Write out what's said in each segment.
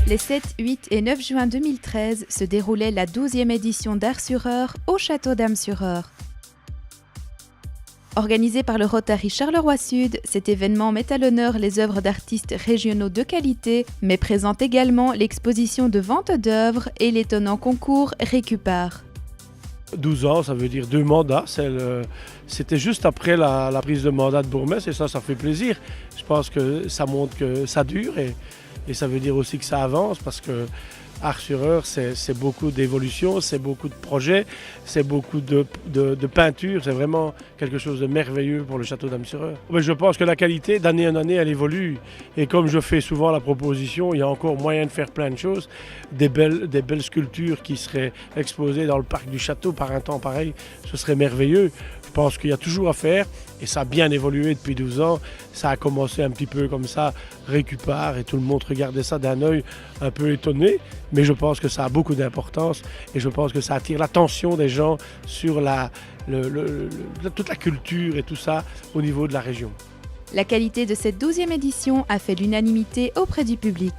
Les 7, 8 et 9 juin 2013 se déroulait la 12e édition d'Ars-sur-Eure au château d'Ames-sur-Eure. Organisé par le Rotary Charleroi-Sud, cet événement met à l'honneur les œuvres d'artistes régionaux de qualité, mais présente également l'exposition de vente d'œuvres et l'étonnant concours Récupare. 12 ans, ça veut dire 2 mandats. C'était juste après la prise de mandat de bourgmestre et ça fait plaisir. Je pense que ça montre que ça dure et ça veut dire aussi que ça avance parce que Ars-sur-Eure, c'est beaucoup d'évolution, c'est beaucoup de projets, c'est beaucoup de peinture, c'est vraiment quelque chose de merveilleux pour le château d'Ames-sur-Eure. Mais je pense que la qualité, d'année en année, elle évolue. Et comme je fais souvent la proposition, il y a encore moyen de faire plein de choses. Des belles sculptures qui seraient exposées dans le parc du château par un temps pareil, ce serait merveilleux. Je pense qu'il y a toujours à faire et ça a bien évolué depuis 12 ans. Ça a commencé un petit peu comme ça, Récupare, et tout le monde regardait ça d'un œil un peu étonné. Mais je pense que ça a beaucoup d'importance et je pense que ça attire l'attention des gens sur toute la culture et tout ça au niveau de la région. La qualité de cette 12e édition a fait l'unanimité auprès du public.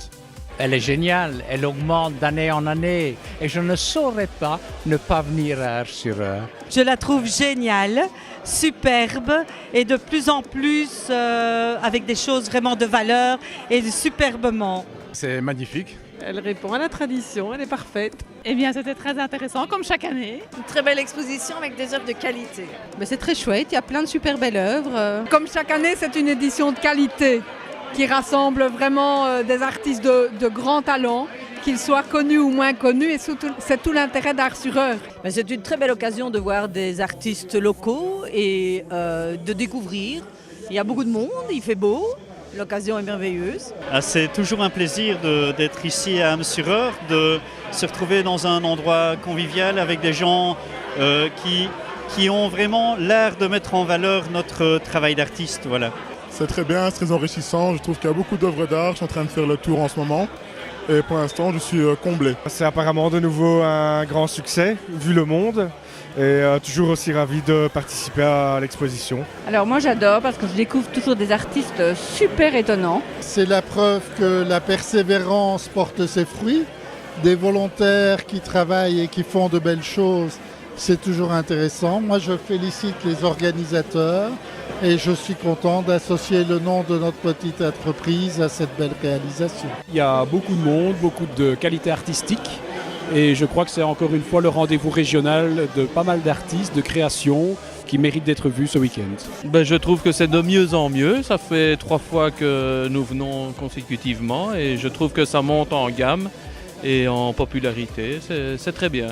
Elle est géniale, elle augmente d'année en année et je ne saurais pas ne pas venir à Ars-sur-Eure. Je la trouve géniale, superbe et de plus en plus avec des choses vraiment de valeur et superbement. C'est magnifique. Elle répond à la tradition, elle est parfaite. Eh bien, c'était très intéressant, comme chaque année. Une très belle exposition avec des œuvres de qualité. Mais c'est très chouette, il y a plein de super belles œuvres. Comme chaque année, c'est une édition de qualité qui rassemble vraiment des artistes de grand talent, qu'ils soient connus ou moins connus, et c'est tout l'intérêt d'Ars-sur-Eure. C'est une très belle occasion de voir des artistes locaux et de découvrir. Il y a beaucoup de monde, il fait beau. L'occasion est merveilleuse. C'est toujours un plaisir d'être ici à Ames-sur-Eure, de se retrouver dans un endroit convivial avec des gens qui ont vraiment l'art de mettre en valeur notre travail d'artiste. Voilà. C'est très bien, c'est très enrichissant. Je trouve qu'il y a beaucoup d'œuvres d'art. Je suis en train de faire le tour en ce moment. Et pour l'instant, je suis comblé. C'est apparemment de nouveau un grand succès, vu le monde. Et toujours aussi ravi de participer à l'exposition. Alors moi j'adore parce que je découvre toujours des artistes super étonnants. C'est la preuve que la persévérance porte ses fruits. Des volontaires qui travaillent et qui font de belles choses, c'est toujours intéressant. Moi je félicite les organisateurs et je suis content d'associer le nom de notre petite entreprise à cette belle réalisation. Il y a beaucoup de monde, beaucoup de qualité artistique. Et je crois que c'est encore une fois le rendez-vous régional de pas mal d'artistes, de créations qui méritent d'être vus ce week-end. Je trouve que c'est de mieux en mieux. Ça fait 3 fois que nous venons consécutivement et je trouve que ça monte en gamme et en popularité. C'est très bien.